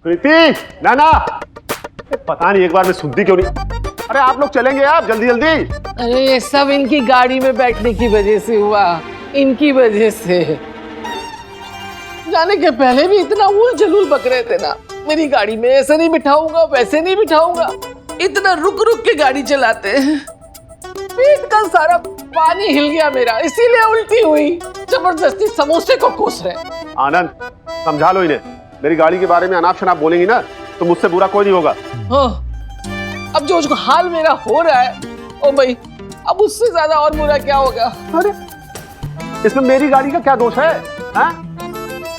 प्रीति, नाना, पता नहीं एक बार में सुनती क्यों नहीं। अरे आप लोग चलेंगे आप जल्दी जल्दी। अरे ये सब इनकी गाड़ी में बैठने की वजह से हुआ, इनकी वजह से। जाने के पहले भी इतना उल जलूल बक रहे थे ना, मेरी गाड़ी में ऐसे नहीं बिठाऊंगा वैसे नहीं बिठाऊंगा, इतना रुक रुक के गाड़ी चलाते हैं। पेट का सारा पानी हिल गया मेरा, इसीलिए उल्टी हुई। जबरदस्ती समोसे को कोस रहे। आनंद, समझा लो इन्हें। मेरी गाड़ी के बारे में अनाप शनाप बोलेंगी ना तो मुझसे बुरा कोई नहीं होगा। हाँ, अब जो हाल मेरा हो रहा है, ओ भाई, अब उससे ज्यादा और बुरा क्या होगा। अरे इसमें मेरी गाड़ी का क्या दोष है, हाँ?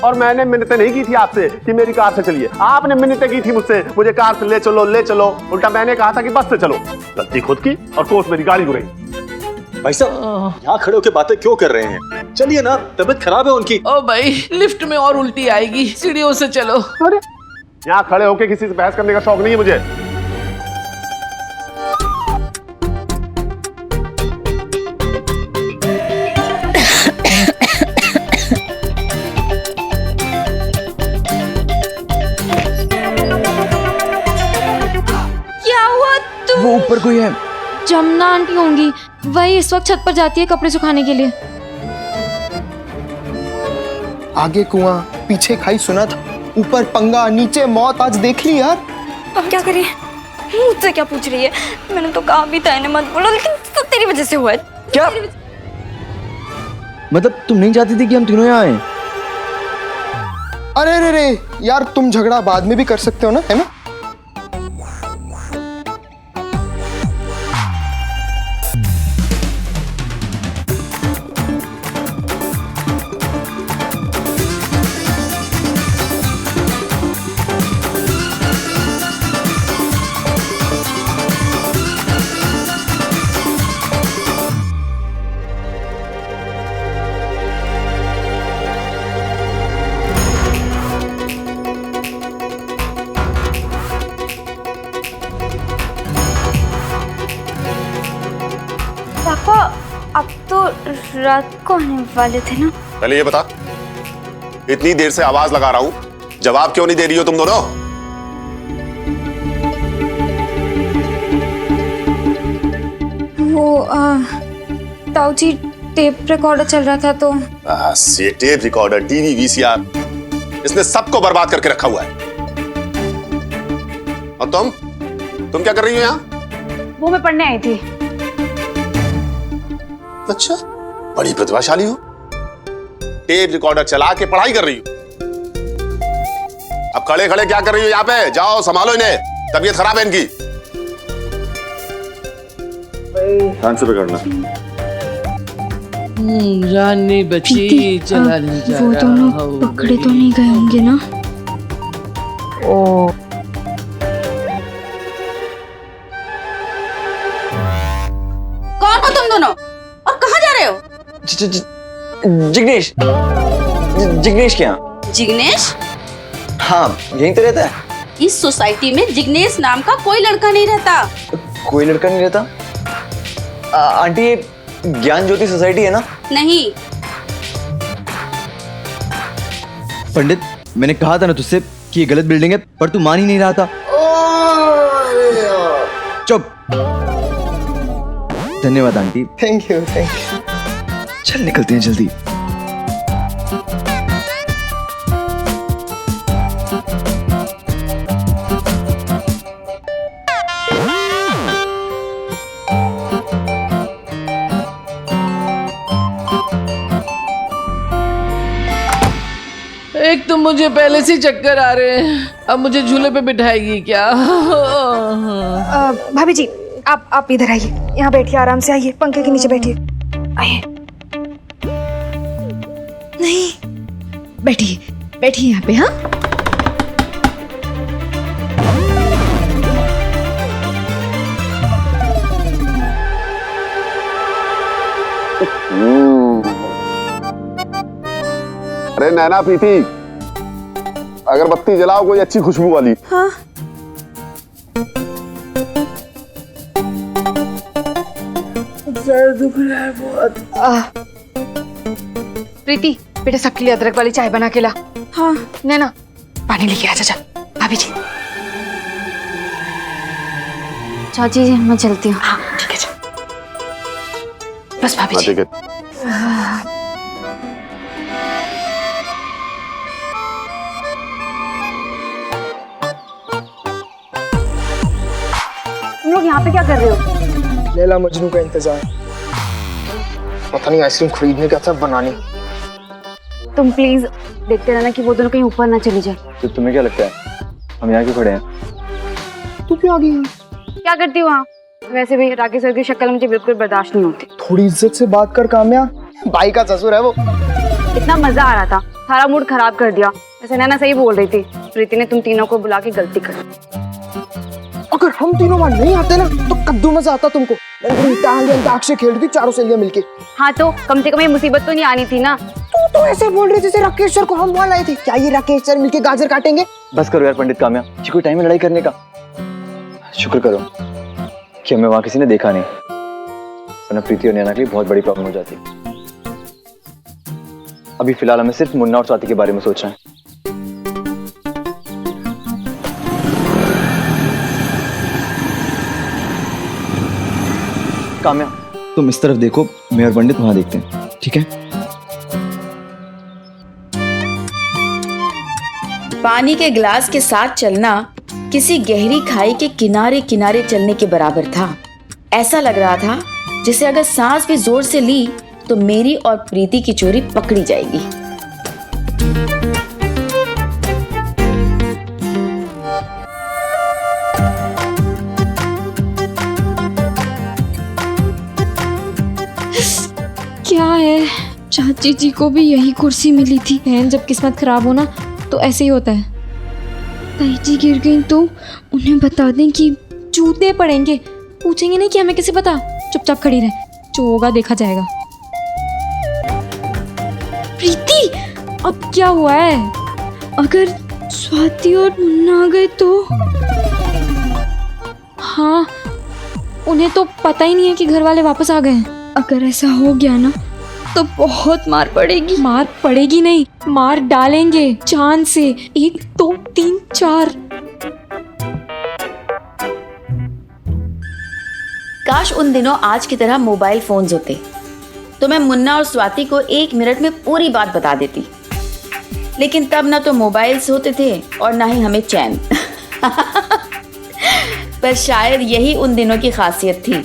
और मैंने मिन्नतें नहीं की थी आपसे कि मेरी कार से चलिए, आपने मिन्नतें की थी मुझसे, मुझे कार से ले चलो ले चलो। उल्टा मैंने कहा था कि बस से चलो। गलती खुद की और कोस मेरी गाड़ी को रही। भाई साहब यहाँ खड़े होकर बातें क्यों कर रहे हैं? चलिए ना, तबीयत खराब है उनकी। ओ भाई, लिफ्ट में और उल्टी आएगी, सीढ़ियों से चलो। अरे यहाँ खड़े होके किसी से बहस करने का शौक नहीं है मुझे। वो ऊपर कोई है। जमुना आंटी होंगी, वही इस वक्त छत पर जाती है कपड़े सुखाने के लिए। आगे कुआं, पीछे खाई सुना था, ऊपर पंगा, नीचे मौत। आज देख ली यार। अब क्या करें? मुझसे क्या पूछ रही है? मैंने तो कहा भी था इन्हें मत बोलो, लेकिन सब तेरी वजह से हुआ है। क्या मतलब तुम नहीं चाहती थी कि हम तीनों यहाँ आए? अरे रे रे यार, तुम झगड़ा बाद में भी कर सकते हो ना, है ना? पापा, अब तो रात को आने वाले थे ना? पहले ये बता, इतनी देर से आवाज लगा रहा हूँ, जवाब क्यों नहीं दे रही हो तुम दोनों? वो ताऊ जी, टेप रिकॉर्डर चल रहा था तो। बस ये टेप रिकॉर्डर, टीवी, वीसीआर, इसने सबको बर्बाद करके रखा हुआ है। और तुम क्या कर रही हो यहाँ? वो मैं पढ़ने आई थी। अच्छा, बड़ी प्रतिभाशाली हो, टेप रिकॉर्डर चला के पढ़ाई कर रही हो। अब खड़े खड़े क्या कर रही हो यहाँ पे? जाओ संभालो इन्हें, तबीयत खराब है इनकी। ध्यान से पकड़ना। जान नहीं बची, चला नहीं जा रहा। वो दोनों पकड़े तो नहीं गए होंगे ना? ओ कौन हो तुम दोनों और कहाँ जा रहे हो? जिग्नेश, जिग्नेश के यहाँ। जिग्नेश? हाँ, यहीं तो रहता है। इस सोसाइटी में जिग्नेश नाम का कोई लड़का नहीं रहता। कोई लड़का नहीं रहता? आंटी, ये ज्ञान ज्योति सोसाइटी है ना? नहीं। पंडित, मैंने कहा था ना तुझसे कि ये गलत बिल्डिंग है, पर तू मान ही नहीं रहा था। चुप। धन्यवाद आंटी। Thank you. चल निकलते हैं जल्दी। एक तो मुझे पहले से चक्कर आ रहे हैं, अब मुझे झूले पे बिठाएगी क्या? भाभी जी, आप इधर आइए, यहाँ बैठिए, आराम से आइए, पंखे के नीचे बैठिए। आइए। नहीं, बैठिए बैठिए यहाँ पे। हाँ, अरे नैना, प्रीति, अगरबत्ती जलाओ कोई अच्छी खुशबू वाली। हाँ। सर दुख रहा है बहुत। प्रीति बेटा, सबके लिए अदरक वाली चाय बना के ला। हाँ। नैना, पानी लेके आ जा। भाभी जी। चाची जी मैं चलती हूँ। हाँ ठीक है, बस भाभी हाँ जी। ठीक है। तुम लोग यहाँ पे क्या कर रहे हो? लैला मजनू का इंतजार। पता नहीं आइसक्रीम खरीदने का था बनाने। तुम प्लीज देखते रहना कि वो दोनों कहीं ऊपर ना चली जाए। तो तुम्हें क्या लगता है हम यहाँ क्यों खड़े हैं? तू क्यों आ गई? क्या करती हो वहाँ? वैसे भी राकेश सर की शक्ल मुझे बिल्कुल बर्दाश्त नहीं होती। थोड़ी इज्जत से बात कर काम्या, भाई का ससुर है वो। इतना मजा आ रहा था, सारा मूड खराब कर दिया। वैसे नैना सही बोल रही थी, प्रीति ने तुम तीनों को बुला के गलती कर। अगर हम तीनों वहां नहीं आते ना तो कद्दू मजा आता तुमको। अंताक्षरी खेल रही थी चारों सहेलियां मिलके। हाँ तो कम से कम ये मुसीबत तो नहीं आनी थी ना। तू तो ऐसे बोल रही जैसे राकेश सर को हम वहां लाए थे। क्या ये राकेश सर मिलके गाजर काटेंगे? बस करो यार पंडित काम्या, ये कोई टाइम है लड़ाई करने का? शुक्र करो कि हमें वहां किसी ने देखा नहीं, वरना प्रीति और नैना के लिए बहुत बड़ी प्रॉब्लम हो जाती। अभी फिलहाल हमें सिर्फ मुन्ना और स्वाति के बारे में सोचना है। काम्या तुम इस तरफ देखो, मैं और पंडित वहां देखते हैं, ठीक है? पानी के गिलास के साथ चलना किसी गहरी खाई के किनारे किनारे चलने के बराबर था। ऐसा लग रहा था जैसे अगर सांस भी जोर से ली तो मेरी और प्रीति की चोरी पकड़ी जाएगी। क्या है, चाची जी को भी यही कुर्सी मिली थी। बहन जब किस्मत खराब हो ना तो ऐसे ही होता है। ताई जी गिर गई तो उन्हें बता दें कि जूते पड़ेंगे। पूछेंगे नहीं कि हमें कैसे पता, चुपचाप खड़ी रहे, जो होगा देखा जाएगा। प्रीति अब क्या हुआ है? अगर स्वाति और मुन्ना आ गए तो? हाँ उन्हें तो पता ही नहीं है कि घर वाले वापस आ गए हैं। अगर ऐसा हो गया ना तो बहुत मार पड़ेगी। मार पड़ेगी नहीं, मार डालेंगे जान से। 1 2 3 4। काश उन दिनों आज की तरह मोबाइल फोन्स होते तो मैं मुन्ना और स्वाति को 1 मिनट में पूरी बात बता देती। लेकिन तब ना तो मोबाइल्स होते थे और ना ही हमें चैन। पर शायद यही उन दिनों की खासियत थी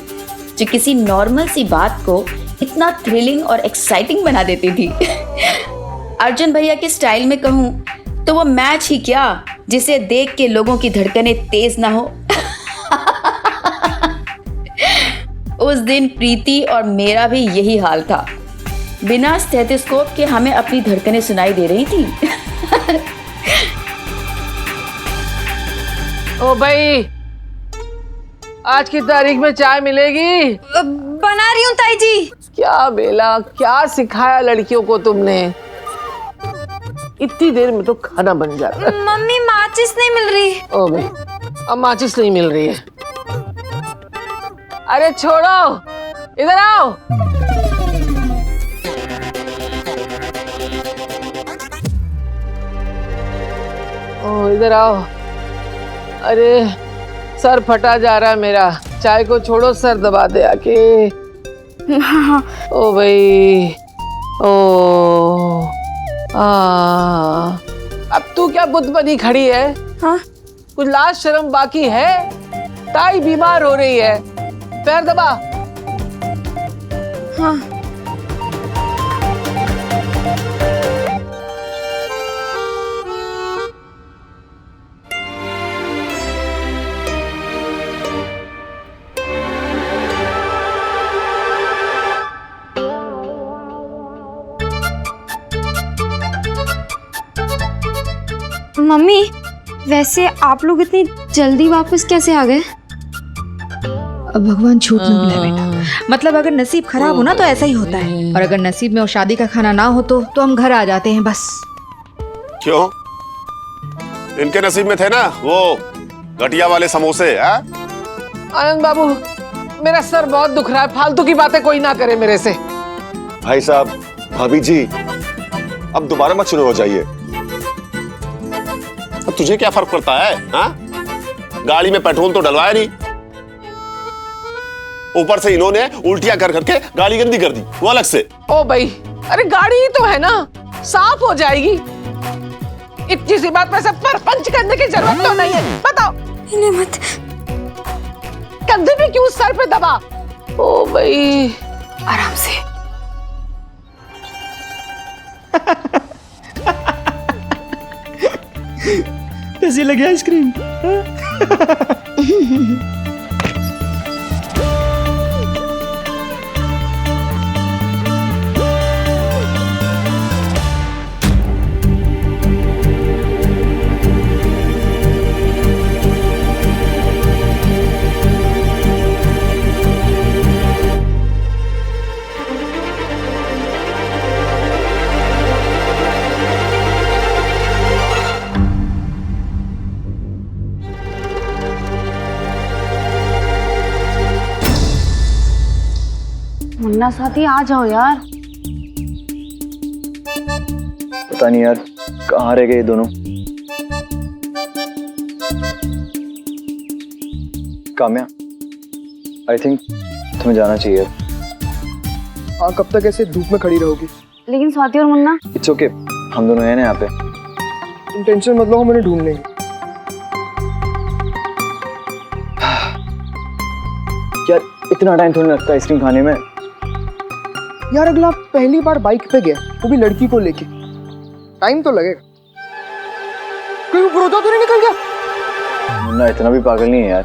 जो किसी नॉर्मल सी बात को इतना थ्रिलिंग और एक्साइटिंग बना देती थी। अर्जुन भैया के स्टाइल में कहूँ तो वो मैच ही क्या जिसे देख के लोगों की धड़कनें तेज ना हो। उस दिन प्रीति और मेरा भी यही हाल था। बिना स्टेथोस्कोप के हमें अपनी धड़कनें सुनाई दे रही थी। ओ भाई, आज की तारीख में चाय मिलेगी? बना रही हूँ ताई जी। क्या बेला, क्या सिखाया लड़कियों को तुमने? इतनी देर में तो खाना बन जाता है। मम्मी माचिस नहीं मिल रही। ओ भाई, अब माचिस नहीं मिल रही है। अरे छोड़ो, इधर आओ। ओ इधर आओ। अरे सर फटा जा रहा है मेरा। चाय को छोड़ो, सर दबा दे आके। ओ भाई, ओ अब तू क्या बुत बनी खड़ी है? हाँ? कुछ लाज शर्म बाकी है? ताई बीमार हो रही है, पैर दबा। हाँ। मम्मी वैसे आप लोग इतनी जल्दी वापस कैसे आ गए? अब भगवान झूठ न बुलाए बेटा। मतलब अगर नसीब खराब हो ना तो ऐसा ही होता है, और अगर नसीब में वो शादी का खाना ना हो तो हम घर आ जाते हैं बस। क्यों? इनके नसीब में थे ना वो घटिया वाले समोसे। आनंद बाबू, मेरा सर बहुत दुख रहा है। फालतू की बातें कोई ना करे मेरे से। भाई साहब, भाभी जी, अब दोबारा मत शुरू हो जाइए। अब तुझे क्या फर्क पड़ता है? हाँ, गाड़ी में पेट्रोल तो डलवाया नहीं, ऊपर से इन्होंने उल्टियां कर करके गाड़ी गंदी कर दी, वो अलग से। ओ भाई, अरे गाड़ी ही तो है ना, साफ हो जाएगी। इतनी सी बात में सब परपंच करने की जरूरत तो नहीं है। बताओ इन्हें मत, कंधे पे क्यों सर पे दबा? ओ भाई, आराम से। कैसी लगी आइसक्रीम? मुन्ना साथी आ जाओ यार। पता नहीं यार कहाँ रह गए ये दोनों। काम्या, आई थिंक तुम्हें जाना चाहिए। हाँ, कब तक ऐसे धूप में खड़ी रहोगी? लेकिन स्वाति और मुन्ना? इट्स ओके, हम दोनों हैं ना यहाँ पे। तुम टेंशन मत लो, हम उन्हें ढूंढ लेंगे। यार इतना टाइम थोड़ी लगता है आइसक्रीम खाने में। यार अगला पहली बार बाइक पे गया, वो भी लड़की को लेके, टाइम तो लगेगा। कोई बुरोदा तो नहीं निकल गया? मुन्ना इतना भी पागल नहीं है यार।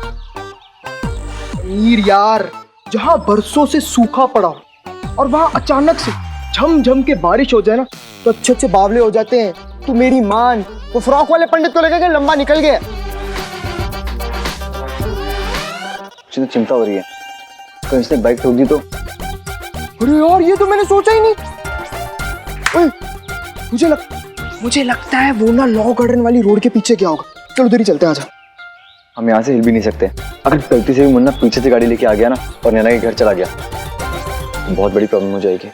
मीर यार, जहाँ बरसों से सूखा पड़ा हो और वहाँ अचानक से झम के बारिश हो जाए ना, तो अच्छे अच्छे बावले हो जाते हैं। तू मेरी मान, वो फ्रॉक वाले पंडित को लेकर लंबा निकल गया। मुझे तो चिंता हो रही है, कहीं इसने बाइक ठोक दी तो। अरे यार, ये तो मैंने सोचा ही नहीं। ओए, मुझे लगता है वो ना लॉ गार्डन वाली रोड के पीछे क्या होगा। चलो उधर ही चलते हैं, आजा। हम यहाँ से हिल भी नहीं सकते। अगर गलती से भी मुन्ना पीछे से गाड़ी लेके आ गया ना और नैना के घर चला गया, तो बहुत बड़ी प्रॉब्लम हो जाएगी।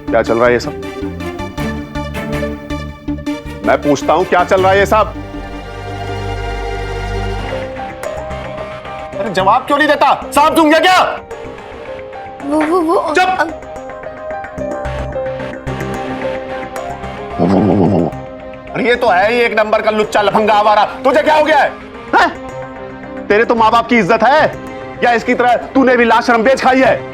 क्या चल रहा है ये सब? मैं पूछता हूं क्या चल रहा है ये सब? अरे जवाब क्यों नहीं देता? सांप दूंगा क्या? वो चुप! अरे ये तो है ही एक नंबर का लुच्चा लफंगा आवारा। तुझे क्या हो गया है? तेरे तो माँ बाप की इज्जत है या इसकी तरह तूने भी लाश शर्म बेच खाई है?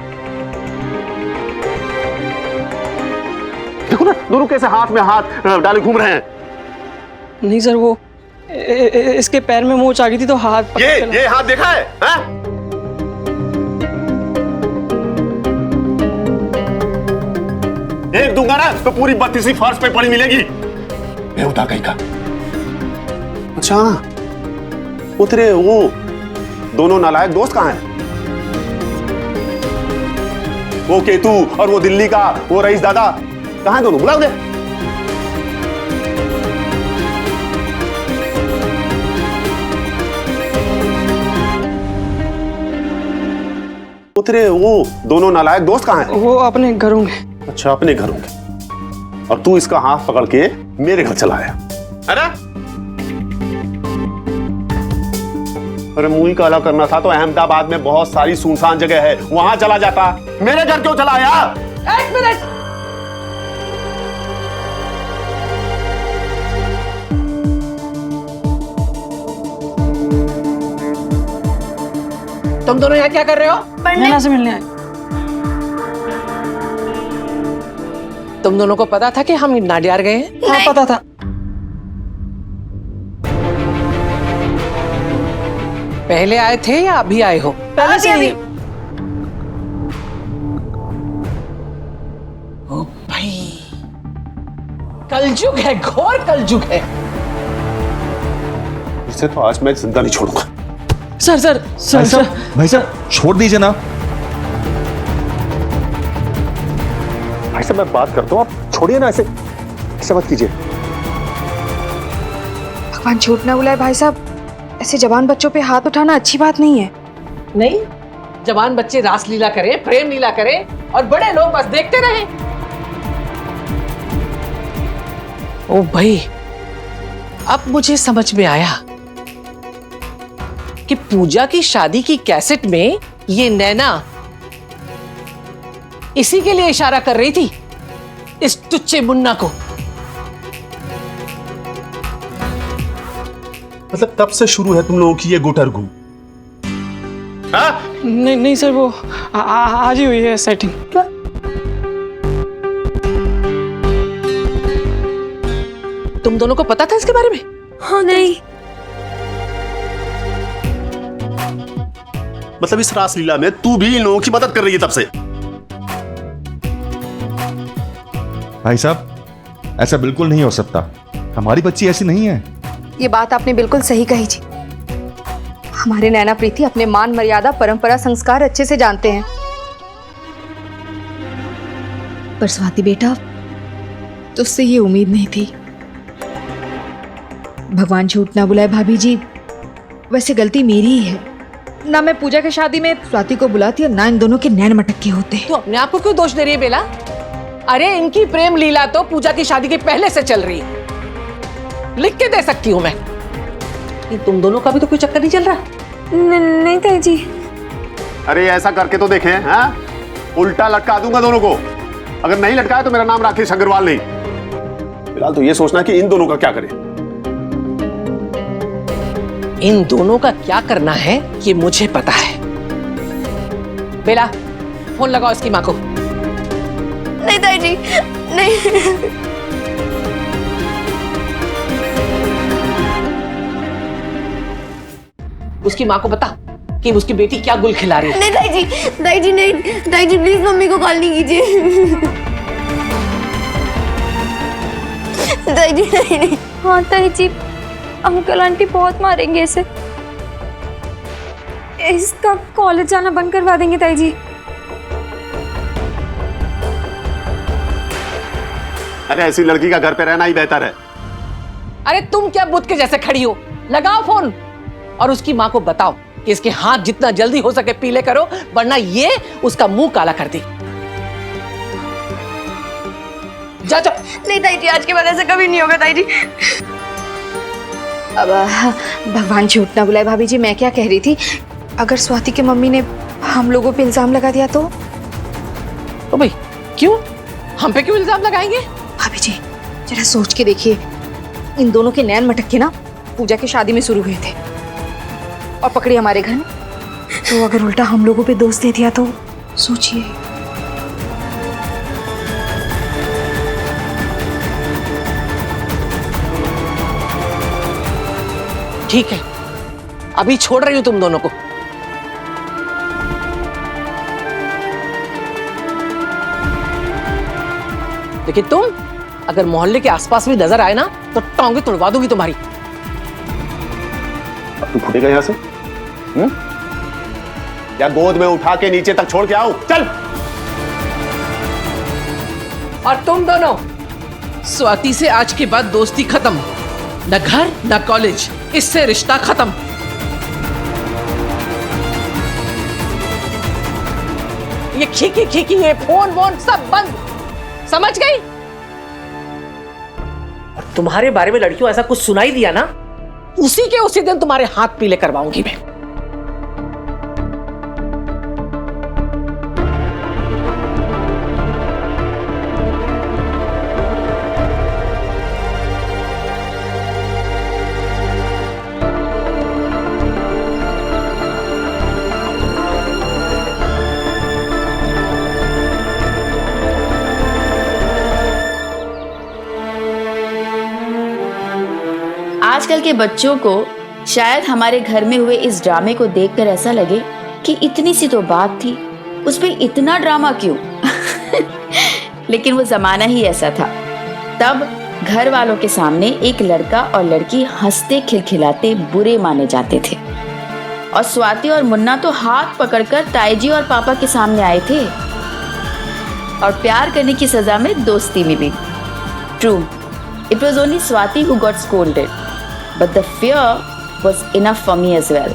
देखो ना दोनों कैसे हाथ में हाथ डाले घूम रहे हैं। नहीं सर, वो इसके पैर में मोच आ गई थी तो हाथ ये हाथ देखा है? एक दूंगा ना तो पूरी 32वीं फर्श पे पड़ी मिलेगी। बेहुदा कहीं का। अच्छा, वो तेरे वो दोनों नालायक दोस्त कहां हैं? वो केतु और वो दिल्ली का वो रईस दादा कहां हैं दोनों? बुलाओ दे। वो तेरे वो दोनों नालायक दोस्त कहां हैं? वो अपने घरों में। अच्छा, अपने घरों के। और तू इसका हाथ पकड़ के मेरे घर चला आया है ना? अरे मुंह ही काला करना था तो अहमदाबाद में बहुत सारी सुनसान जगह है, वहां चला जाता। मेरे घर क्यों चला आया? एक मिनट, तुम दोनों यहाँ क्या कर रहे हो? नैना से मिलने आए। तुम दोनों को पता था कि हम नाडियार गए हैं? हाँ पता था। पहले आए थे या अभी आए हो? पहले से ही। ओ भाई, कलयुग है, घोर कलयुग है। इसे तो आज मैं जिंदा नहीं छोड़ूंगा। सर भाई साहब छोड़ दीजिए ना। भाई साहब मैं बात करता हूँ, आप छोड़िए ना, ऐसे ऐसा मत कीजिए। भगवान झूठ ना बुलाए भाई साहब, ऐसे जवान बच्चों पे हाथ उठाना अच्छी बात नहीं है। नहीं, जवान बच्चे रास लीला करें, प्रेम लीला करें और बड़े लोग बस देखते रहें। ओ भाई, अब मुझे समझ में आया कि पूजा की शादी की कैसेट में ये नैना इसी के लिए इशारा कर रही थी, इस टुच्चे मुन्ना को। मतलब तब से शुरू है तुम लोगों की ये गुटरगू? नहीं नहीं सर, वो आज ही हुई है सेटिंग। तुम दोनों को पता था इसके बारे में? हाँ नहीं, मतलब इस रासलीला में तू भी इन लोगों की मदद कर रही है तब से? भाई साहब ऐसा बिल्कुल नहीं हो सकता, हमारी बच्ची ऐसी नहीं है। ये बात आपने बिल्कुल सही कही जी। हमारे नैना प्रीति अपने मान मर्यादा परंपरा संस्कार अच्छे से जानते हैं। पर स्वाति बेटा, तुझसे ये उम्मीद नहीं थी। भगवान झूठ ना बुलाए भाभी जी, वैसे गलती मेरी ही है। ना मैं पूजा की शादी में स्वाति को बुलाती और ना इन दोनों के नैन मटक्के होते। तो अपने आप को क्यों दोष दे रही है बेला? अरे इनकी प्रेम लीला तो पूजा की शादी के पहले से चल रही है, लिख के दे सकती हूँ मैं। ये तुम दोनों का भी तो कोई चक्कर नहीं चल रहा? नहीं ताई जी। अरे ऐसा करके तो देखें, हाँ? उल्टा लटका दूंगा दोनों को। अगर नहीं लटकाया तो मेरा नाम राकेश अग्रवाल नहीं। फिलहाल तो ये सोचना कि इन दोनों का क्या करें। इन दोनों का क्या करना है ये मुझे पता है। बेला, फोन लगाओ इसकी माँ को। नहीं ताई जी, नहीं। उसकी माँ को बता कि उसकी बेटी क्या गुल खिला रही है। नहीं ताई जी नहीं, ताई जी प्लीज मम्मी को कॉल नहीं कीजिए। ताई जी नहीं। हाँ ताई जी, अंकल आंटी बहुत मारेंगे इसे। इसका कॉलेज जाना बंद करवा देंगे ताई जी। अरे ऐसी लड़की का घर पे रहना ही बेहतर है। अरे तुम क्या बुत के जैसे खड़ी हो? लगाओ फोन और उसकी माँ को बताओ कि इसके हाथ जितना जल्दी हो सके पीले करो, वरना ये उसका मुंह काला कर दी। जा जा। नहीं ताई जी, आज के बाद ऐसा कभी नहीं होगा ताई जी। अब भगवान झूठ ना बुलाए भाभी जी, मैं क्या कह रही थी, अगर स्वाति की मम्मी ने हम लोगों पे इल्जाम लगा दिया तो भाई क्यों? हम पे क्यों इल्जाम लगाएंगे? भाभी जी जरा सोच के देखिए, इन दोनों के नैन मटक्के ना पूजा की शादी में शुरू हुए थे और पकड़े हमारे घर में। तो अगर उल्टा हम लोगों पे दोष दे दिया तो सोचिए। ठीक है, अभी छोड़ रही हूं तुम दोनों को। लेकिन तुम अगर मोहल्ले के आसपास भी नजर आए ना तो टोंगे तुड़वा दूंगी तुम्हारी। अब तू फूटेगा यहां से? या गोद में उठा के नीचे तक छोड़ के आओ? चल। और तुम दोनों, स्वाति से आज के बाद दोस्ती खत्म। न घर न कॉलेज, इससे रिश्ता खत्म। ये खीकी खीकी, ये फोन वोन सब बंद, समझ गई? और तुम्हारे बारे में लड़कियों ऐसा कुछ सुनाई दिया ना, उसी दिन तुम्हारे हाथ पीले करवाऊंगी मैं। आजकल के बच्चों को शायद हमारे घर में हुए इस ड्रामे को देखकर ऐसा लगे कि इतनी सी तो बात थी, उस पे इतना ड्रामा क्यों? लेकिन वो जमाना ही ऐसा था। तब घर वालों के सामने एक लड़का और लड़की हंसते खिलखिलाते बुरे माने जाते थे। और स्वाति और मुन्ना तो हाथ पकड़कर ताई जी और पापा के सामने आए थे। और प्यार करने की सजा में दोस्ती मिली। True, it was only Swati who got scolded, but the fear was enough for me as well.